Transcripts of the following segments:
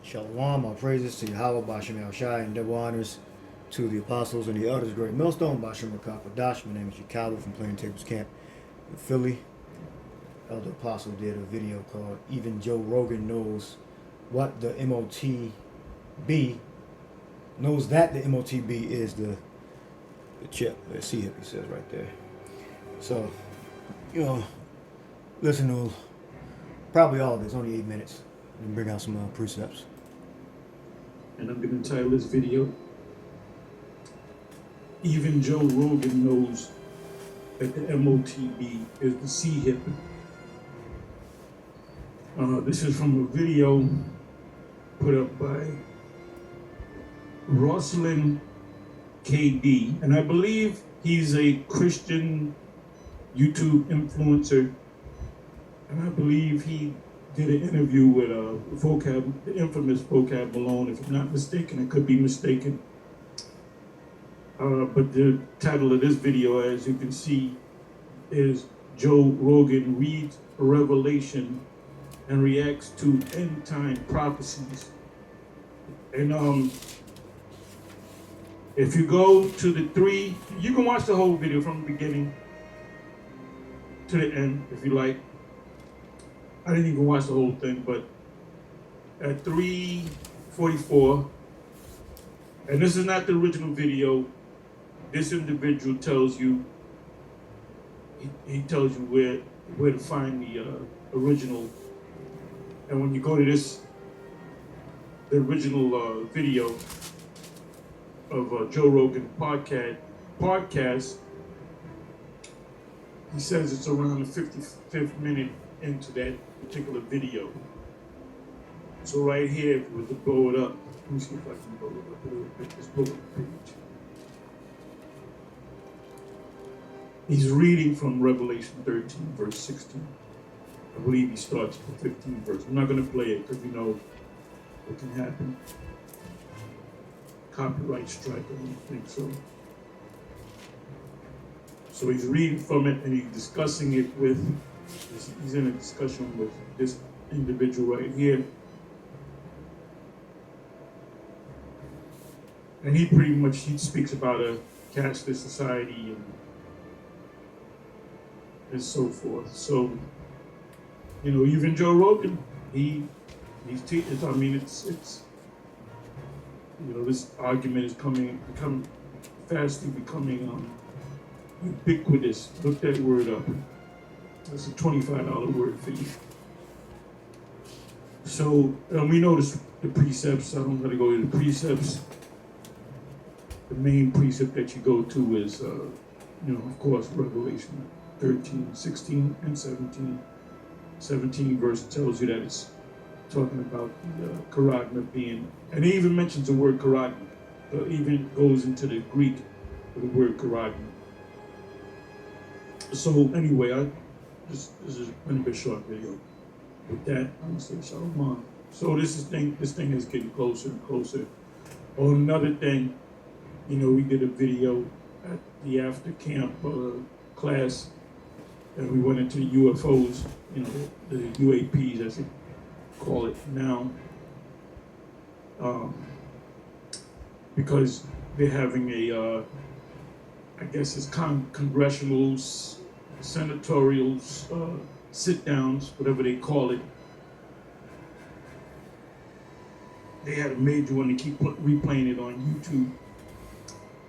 Shalom, all praises to Yahweh, Bashem Yahushai, and double honors to the apostles and the elders, great millstone, Bashem Rakapadash. My name is Yahweh from Playing Tables Camp in Philly. Elder Apostle did a video called Even Joe Rogan Knows What the MOTB, knows that the MOTB is the chip. Let's see if he says right there. So, listen to probably all of it. It's only 8 minutes. And bring out some precepts. And I'm going to title this video, Even Joe Rogan Knows That the MOTB is the C-hip. This is from a video put up by Rosalind KD, and I believe he's a Christian YouTube influencer, and I believe he did an interview with the infamous Vocab Malone. If I'm not mistaken, I could be mistaken. But the title of this video, as you can see, is Joe Rogan reads a revelation and reacts to end-time prophecies. And if you go to the three, you can watch the whole video from the beginning to the end if you like. I didn't even watch the whole thing, but at 3:44, and this is not the original video, this individual tells you, he tells you where to find the original. And when you go to the original video of Joe Rogan podcast, he says it's around the 55th minute into that particular video. So right here, if we were to blow it up, let me see if I can blow it up a little bit. Let's blow up the page. He's reading from Revelation 13, verse 16. I believe he starts with the 15th verse. I'm not going to play it because you know what can happen. Copyright strike, I don't think so. So he's reading from it and he's discussing it with, he's in a discussion with this individual right here. And he speaks about a cashless society and so forth. So, even Joe Rogan, he's teaching. I mean, it's this argument is fastly becoming ubiquitous. Look that word up. That's a $25 word for you. So we know the precepts. I don't gotta go to the precepts. The main precept that you go to is, of course, Revelation 13, 16, and 17. 17 verse tells you that it's talking about the charagma being, and it even mentions the word charagma. It even goes into the Greek for the word charagma. So anyway, this is a bit short video. With that, I'm gonna say shalom. So this thing is getting closer and closer. Oh, another thing, we did a video at the after camp class, and we went into the UFOs, the UAPs as they call it now, because they're having a, I guess it's congressional, senatorial sit-downs, whatever they call it. They had a major one, they keep replaying it on YouTube.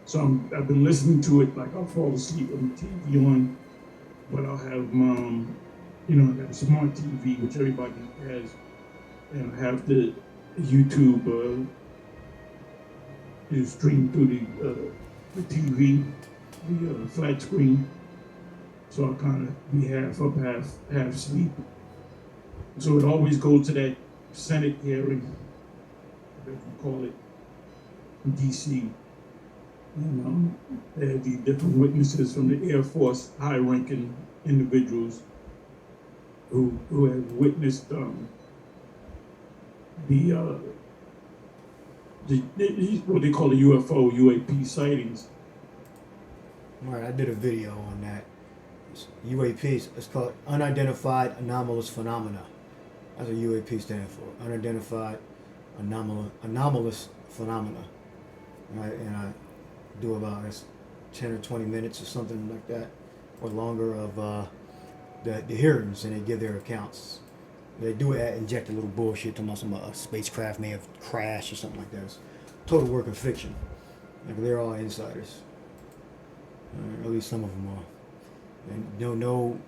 So I've been listening to it, like I'll fall asleep on the TV on, but I'll have, I got a smart TV, which everybody has, and I have the YouTube stream through the TV, the flat screen. So I'll kind of be half up, half asleep. So it always goes to that Senate hearing, whatever you call it, in DC. And they had the different witnesses from the Air Force, high-ranking individuals who have witnessed what they call the UAP sightings. All right, I did a video on that. UAPs, it's called Unidentified Anomalous Phenomena. That's what UAP stands for. Unidentified anomalous phenomena. Right? And I do about 10 or 20 minutes or something like that, or longer, of the hearings, and they give their accounts. They do inject a little bullshit to a spacecraft may have crashed or something like that. It's total work of fiction. Like, they're all insiders. At least some of them are. And no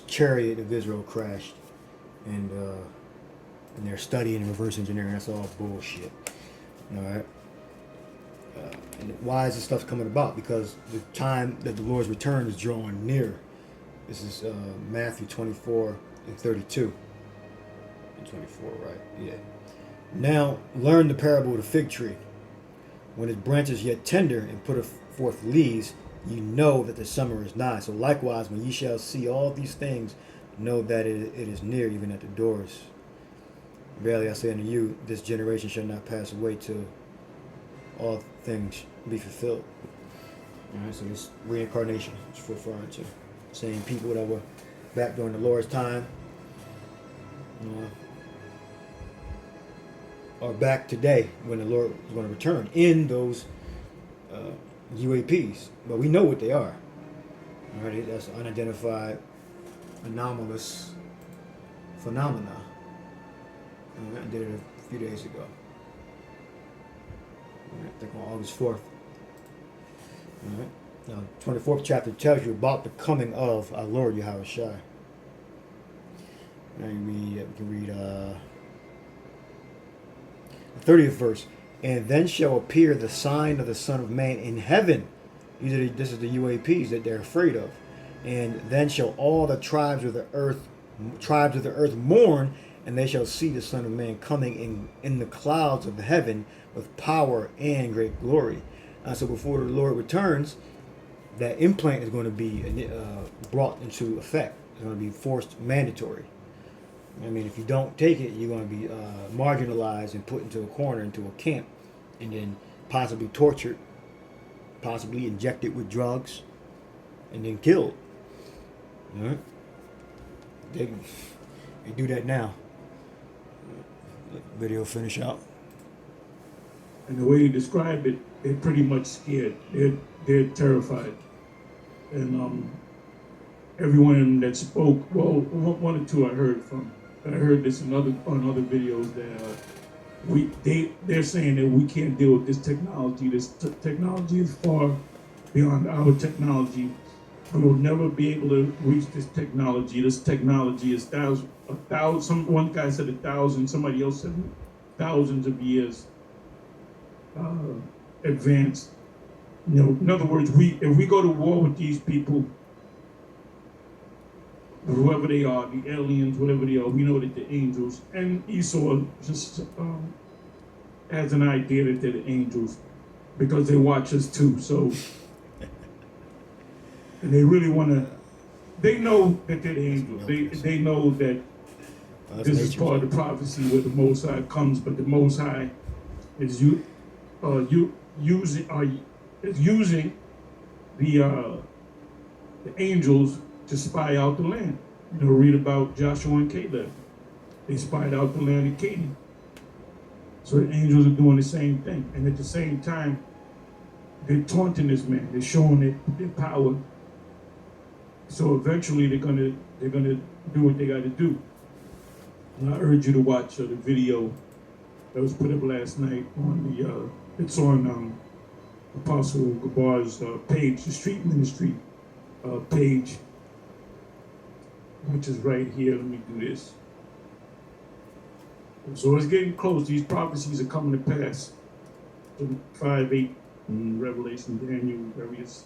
chariot of Israel crashed, and they're studying reverse engineering. That's all bullshit. All right. And why is this stuff coming about? Because the time that the Lord's return is drawing near. This is Matthew 24 and 32. And 24, right? Yeah. Now learn the parable of the fig tree. When its branch is yet tender and putteth forth leaves, you know that the summer is nigh. So likewise, when ye shall see all these things, know that it is near, even at the doors. Verily I say unto you, this generation shall not pass away till all things be fulfilled. All right, so this reincarnation is referring to same people that were back during the Lord's time, are back today when the Lord is going to return in those UAPs. But we know what they are. All right, that's unidentified anomalous phenomena. I did it a few days ago. I think on August 4th. All right. Now, 24th chapter tells you about the coming of our Lord Yahushua. And we can read the 30th verse. And then shall appear the sign of the Son of Man in heaven. This is the UAPs that they're afraid of. And then shall all the tribes of the earth mourn, and they shall see the Son of Man coming in the clouds of the heaven with power and great glory. So before the Lord returns, that implant is going to be brought into effect. It's going to be forced mandatory. I mean, if you don't take it, you're going to be marginalized and put into a corner, into a camp, and then possibly tortured, possibly injected with drugs, and then killed. All right? They do that now. Let the video finish out. And the way you describe it, they're pretty much scared. They're terrified. And everyone that spoke, well, one or two I heard from. I heard this on other videos that they're saying that we can't deal with this technology. This technology is far beyond our technology. We will never be able to reach this technology. This technology is a thousand. One guy said 1,000. Somebody else said thousands of years advanced. You know, in other words, if we go to war with these people, whoever they are, the aliens, whatever they are, we know that the angels, and Esau just has an idea that they're the angels because they watch us too. So, and they really want to. They know that they're the angels. They know that this is part of the prophecy where the Most High comes, but the Most High is using the angels to spy out the land. You know, read about Joshua and Caleb. They spied out the land of Canaan. So the angels are doing the same thing, and at the same time, they're taunting this man. They're showing their power. So eventually, they're gonna do what they got to do. And I urge you to watch the video that was put up last night on it's on Apostle Gabar's page, the Street Ministry page, which is right here. Let me do this. So it's getting close. These prophecies are coming to pass. 5:8 in Revelation, Daniel, various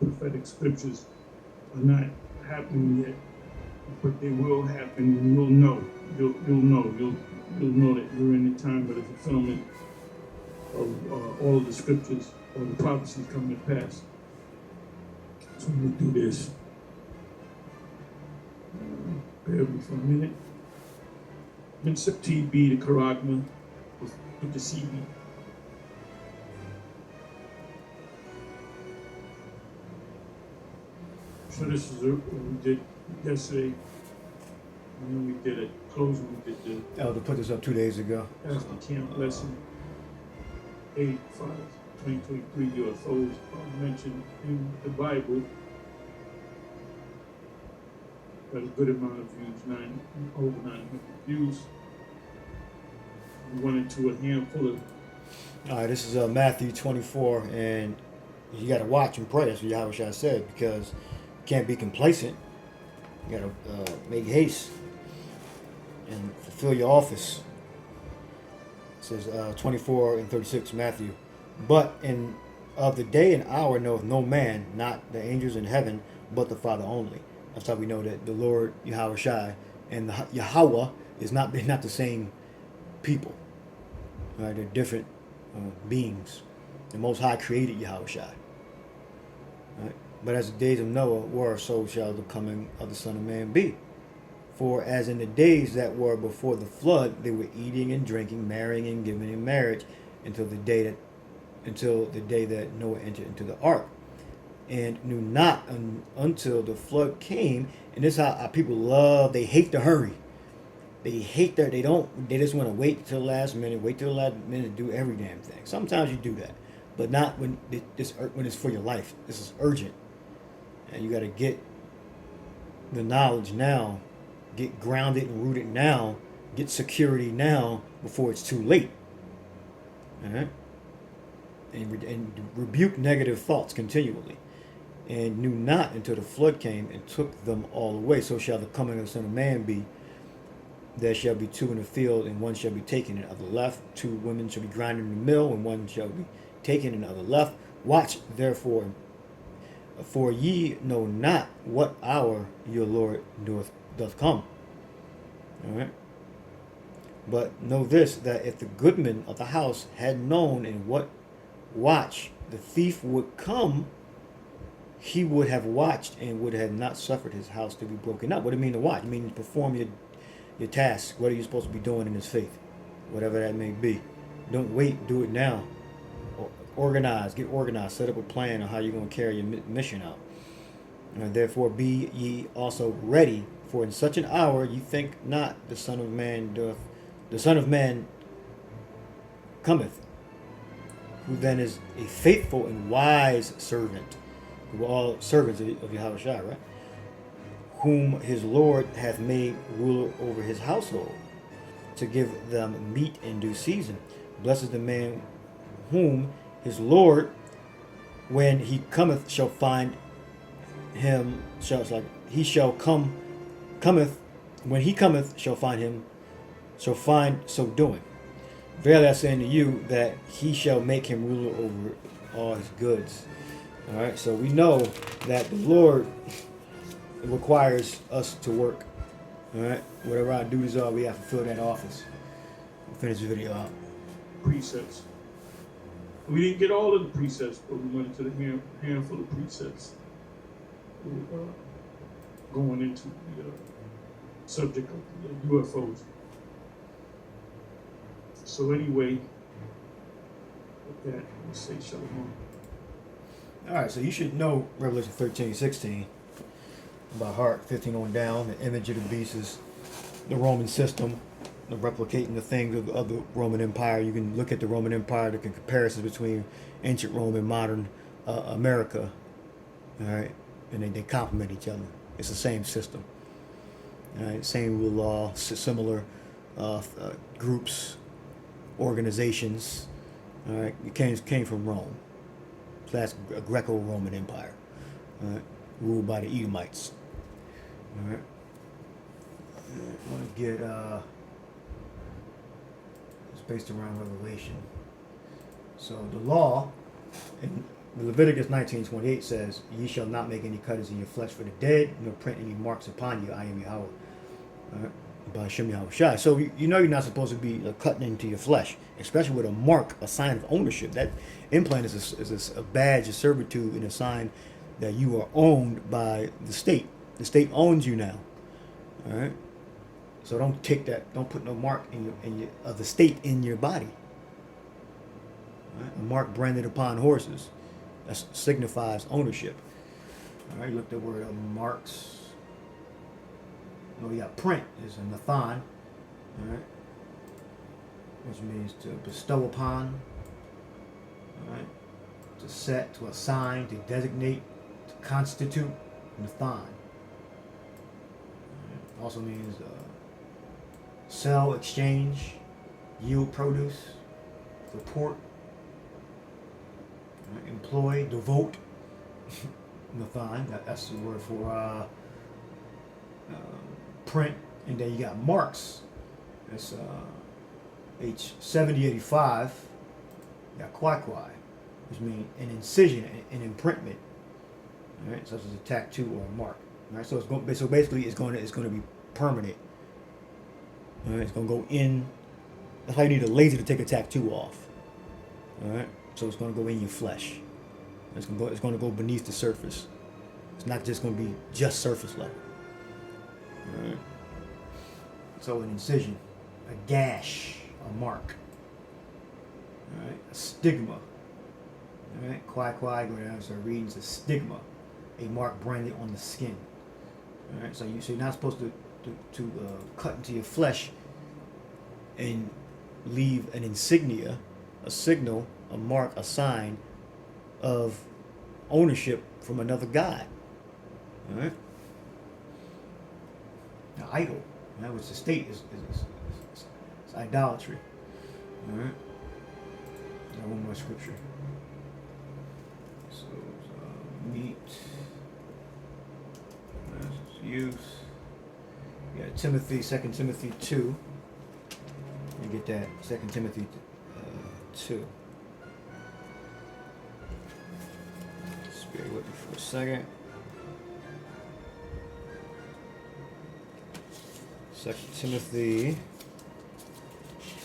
prophetic scriptures are not happening yet, but they will happen. And you'll know. You'll know. You'll know that you're in the time of the fulfillment of all of the scriptures or the prophecies coming to pass. So we'll do this. Bear with me for a minute. Manasseh-made, the Karagma, with the CB. So this is what we did yesterday. And then we did a closing, we did the Elder put this up 2 days ago. Pastor Camp lesson 8/5/2023 UFOs mentioned in the Bible. Got a good amount of views, over 900 views. We went into a handful of. All right, this is Matthew 24, and you got to watch and pray. That's what Yahweh said, because you can't be complacent. You got to make haste and fulfill your office. It says 24 and 36, Matthew. But in of the day and hour knoweth no man, not the angels in heaven, but the Father only. That's how we know that the Lord Yahweh Shai and the Yahweh is not the same people. Right? They're different beings. The Most High created Yahweh Shai. Right? But as the days of Noah were, so shall the coming of the Son of Man be. For as in the days that were before the flood, they were eating and drinking, marrying and giving in marriage, until the day that Noah entered into the ark, and knew not until the flood came. And this is how people love. They hate to hurry. They hate that. They just want to wait till the last minute. Wait till the last minute to do every damn thing. Sometimes you do that, but not when it's for your life. This is urgent, and you got to get the knowledge now. Get grounded and rooted now. Get security now before it's too late. All right? And rebuke negative thoughts continually. And knew not until the flood came and took them all away. So shall the coming of the Son of Man be. There shall be two in the field, and one shall be taken and other left. 2 women shall be grinding in the mill, and one shall be taken and other left. Watch therefore, for ye know not what hour your Lord doth come. All right. But know this, that if the goodman of the house had known in what watch the thief would come, he would have watched and would have not suffered his house to be broken up. What do you mean to watch? It means perform your task. What are you supposed to be doing in this faith? Whatever that may be. Don't wait, do it now. Get organized, set up a plan on how you're going to carry your mission out. And therefore be ye also ready, for in such an hour ye think not the Son of Man cometh, who then is a faithful and wise servant. We're all servants of Yahweh Shai, right? Whom his Lord hath made ruler over his household, to give them meat in due season. Blessed is the man whom his Lord, when he cometh, shall find him, when he cometh, shall find so doing. Verily I say unto you, that he shall make him ruler over all his goods. All right, so we know that the Lord requires us to work. All right, whatever our duties are, we have to fill that office. We'll finish the video out. Precepts. We didn't get all of the precepts, but we went into the handful of precepts. Going into the subject of the UFOs. So anyway, with that, let's say shalom. All right, so you should know Revelation 13:16 by heart, 15 on down. The image of the beast is the Roman system, the replicating the things of the Roman Empire. You can look at the Roman Empire, the comparisons between ancient Rome and modern America. All right, and they complement each other. It's the same system. All right, same rule of law, similar groups, organizations. All right, it came from Rome. So that's a Greco-Roman Empire, ruled by the Edomites. All right. I want to get it's based around Revelation. So the law in Leviticus 19:28 says, "Ye shall not make any cuttings in your flesh for the dead, nor print any marks upon you. I am Yahweh." All right. By Shem Yahweh Shai. So you know you're not supposed to be cutting into your flesh, especially with a mark, a sign of ownership. That implant is a badge of servitude and a sign that you are owned by the state. The state owns you now. All right. So don't take that. Don't put no mark of the state in your body. All right? A mark branded upon horses that signifies ownership. All right. Look at the word marks. We got print is a Nathan, all right, which means to bestow upon, all right, to set, to assign, to designate, to constitute, Nathan. Right. Also means sell, exchange, yield produce, report, right, employ, devote, Nathan. That's the word for print. And then you got marks. That's H7085. You got kwai, which means an incision, an imprintment. All right, such as a tattoo or a mark. All right, so basically it's going to be permanent. All right, it's going to go in. That's why you need a laser to take a tattoo off. All right, so it's going to go in your flesh. It's going to go beneath the surface. It's not just going to be just surface level. All right. So an incision, a gash, a mark. All right, a stigma. All right, kwai, go down, start reading. It's a stigma, a mark branded on the skin. All right, so you're not supposed to cut into your flesh and leave an insignia, a signal, a mark, a sign of ownership from another god. All right. Now, idol, which the state is idolatry. All right. Now, one more scripture. So, meat, use. Yeah, Timothy, 2 Timothy 2. You get that, 2 Timothy 2. Bear with me for a second. 2 Timothy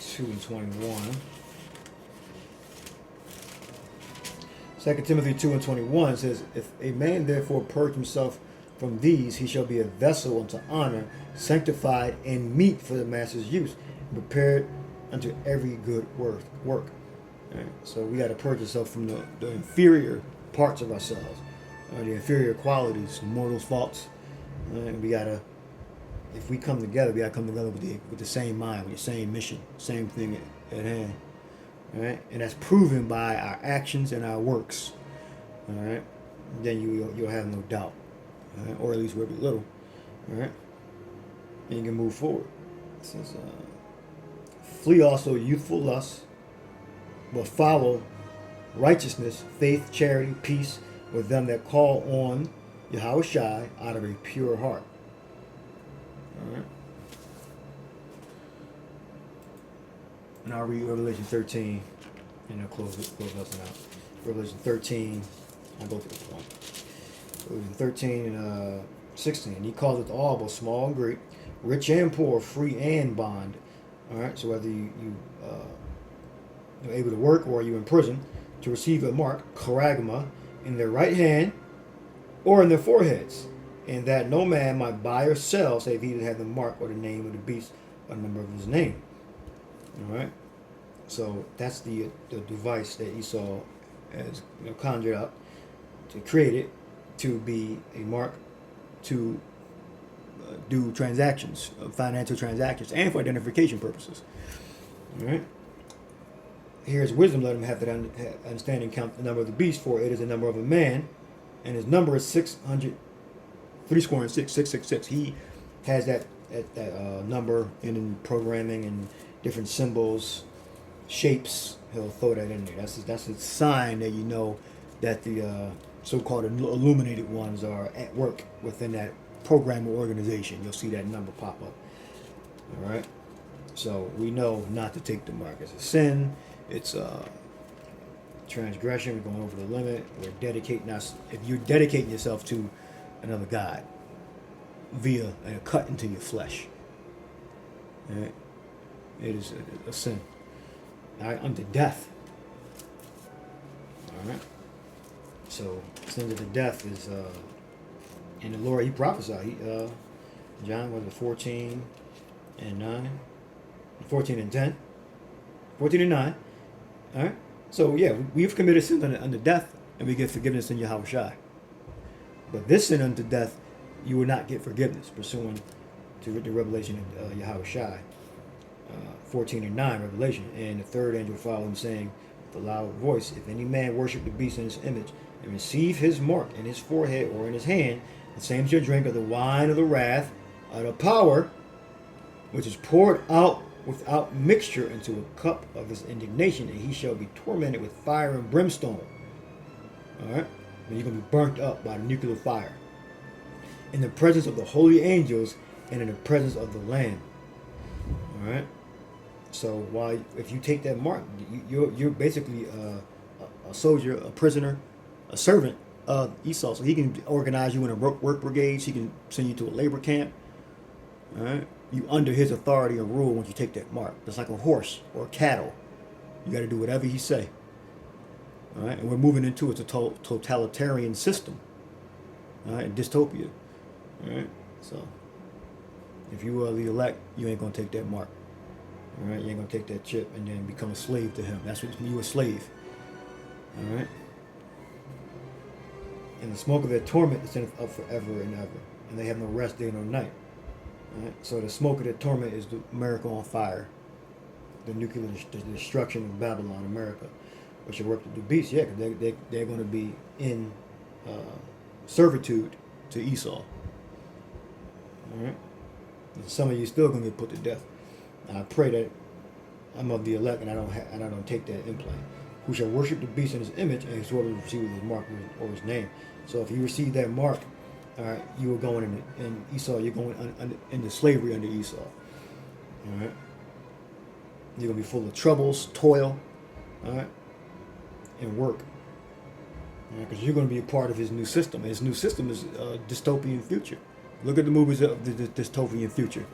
2 and 21. 2 Timothy 2 and 21 says, if a man therefore purge himself from these, he shall be a vessel unto honor, sanctified and meet for the master's use, and prepared unto every good work. Right? So we got to purge ourselves from the inferior parts of ourselves, the inferior qualities, mortals, faults. And we gotta, if we come together, we gotta come together with the same mind, with the same mission, same thing at hand. All right, and that's proven by our actions and our works. All right, then you'll have no doubt, all right? Or at least very little. All right, and you can move forward. It says, flee also youthful lusts, but follow righteousness, faith, charity, peace with them that call on Yahushua out of a pure heart. All right. And I'll read Revelation 13, and I'll close us out. Revelation 13, I'll go to this one. Revelation 13 and 16. He calls it all, both small and great, rich and poor, free and bond. All right. So whether you're able to work or you're in prison, to receive a mark, charagma, in their right hand or in their foreheads, and that no man might buy or sell save he that had the mark or the name of the beast or the number of his name. All right. So that's the device that Esau has conjured up to create it to be a mark to do transactions, financial transactions, and for identification purposes. All right. Here's wisdom, let him have that understanding, count the number of the beast, for it is the number of a man, and his number is 600, 666. He has that number in programming and different symbols, shapes. He'll throw that in there. That's a sign that you know that the so-called illuminated ones are at work within that program or organization. You'll see that number pop up. All right. So we know not to take the mark. It's a sin. It's transgression. We're going over the limit. We're dedicating us. If you're dedicating yourself to another god via a cut into your flesh, right, it is a sin. All right, unto death. All right. So sin unto death is, and the Lord, He prophesied. John was it 14 and 9, 14 and 10, 14 and 9. All right. So yeah, we've committed sin unto death, and we get forgiveness in Yahushua. But this sin unto death, you will not get forgiveness, pursuing to the revelation of Yahushua. 14:9 Revelation. And the third angel followed him, saying with a loud voice, if any man worship the beast in his image, and receive his mark in his forehead or in his hand, the same shall drink of the wine of the wrath of the power, which is poured out without mixture into a cup of his indignation, and he shall be tormented with fire and brimstone. Alright? And you're going to be burnt up by the nuclear fire. In the presence of the holy angels and in the presence of the Lamb. Alright? So if you take that mark, you're basically a soldier, a prisoner, a servant of Esau. So he can organize you in a work brigade. He can send you to a labor camp. Alright? You under his authority and rule once you take that mark. It's like a horse or cattle. You got to do whatever he say. All right, and we're moving into a totalitarian system. All right, dystopia. All right, so if you are the elect, you ain't gonna take that mark. All right, you ain't gonna take that chip and then become a slave to him. That's what you a slave. All right, and the smoke of their torment is up forever and ever, and they have no rest day nor night. Right? So the smoke of the torment is America on fire, the nuclear destruction of Babylon, America, which will work to the beast. Yeah, because they're going to be in servitude to Esau. All right, and some of you still going to get put to death. And I pray that I'm of the elect and I don't take that implant. Who shall worship the beast in his image and whosoever receives his mark or his name. So if you receive that mark, all right, you are going in Esau. You're going into slavery under Esau. All right, you're gonna be full of troubles, toil, all right, and work. Because you're going to be a part of his new system. And his new system is a dystopian future. Look at the movies of the dystopian future.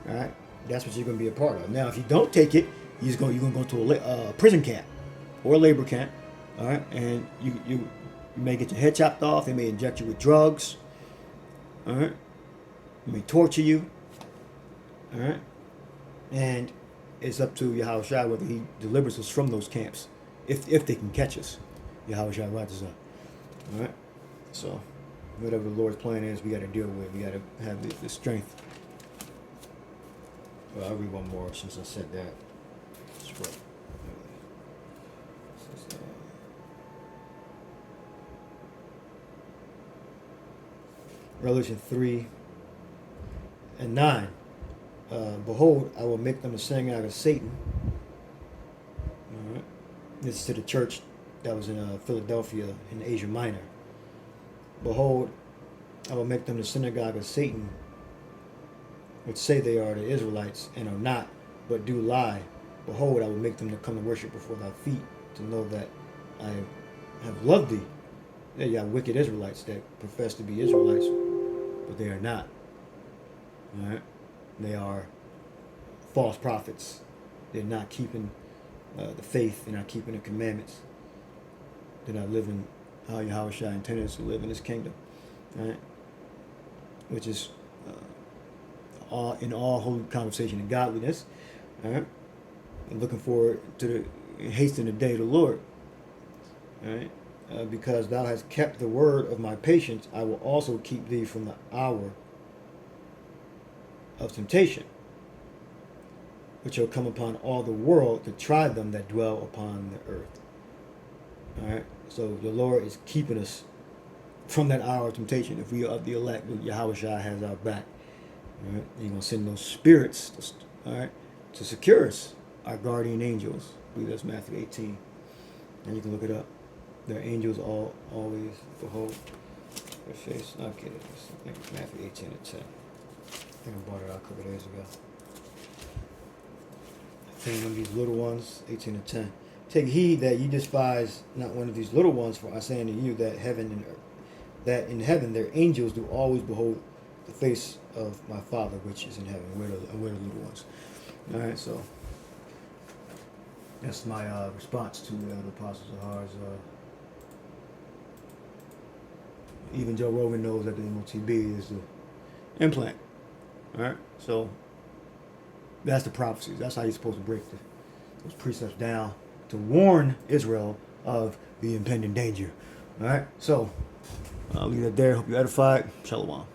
All right, that's what you're going to be a part of. Now, if you don't take it, you're going to go to a prison camp or a labor camp. All right, and you may get your head chopped off. They may inject you with drugs. All right, they may torture you. All right, and it's up to Yahushua whether he delivers us from those camps, if they can catch us. Yahushua rises up. All right, so whatever the Lord's plan is, we got to deal with. We got to have the strength. Well, I'll read one more since I said that. Revelation 3:9. Behold, I will make them a synagogue of Satan. All right. This is to the church that was in Philadelphia in Asia Minor. Behold, I will make them the synagogue of Satan, which say they are the Israelites and are not, but do lie. Behold, I will make them to come and worship before thy feet, to know that I have loved thee. There you got wicked Israelites that profess to be Israelites, but they are not. All right? They are false prophets. They're not keeping the faith. They're not keeping the commandments. They're not living how Yahushua intended us to live in his kingdom. All right? Which is in all holy conversation and godliness. All right? And looking forward to hastening the day of the Lord. All right? Because thou hast kept the word of my patience, I will also keep thee from the hour of temptation, which shall come upon all the world to try them that dwell upon the earth. All right. So the Lord is keeping us from that hour of temptation. If we are the elect, Yahushua has our back. All right. He's gonna send those spirits, all right, to secure us, our guardian angels. I believe that's Matthew 18, and you can look it up. Their angels always behold their face. Not kidding. I think it's Matthew 18:10. I think I brought it out a couple days ago. Saying one of these little ones, 18:10. Take heed that ye despise not one of these little ones, for I say unto you that in heaven their angels do always behold the face of my Father which is in heaven. We're the little ones. All right, so that's my response to the Apostles of Har's. Even Joe Rogan knows that the MOTB is the implant. All right, so that's the prophecies. That's how you're supposed to break those precepts down to warn Israel of the impending danger. All right, so I'll leave it there. Hope you're edified. Shalom.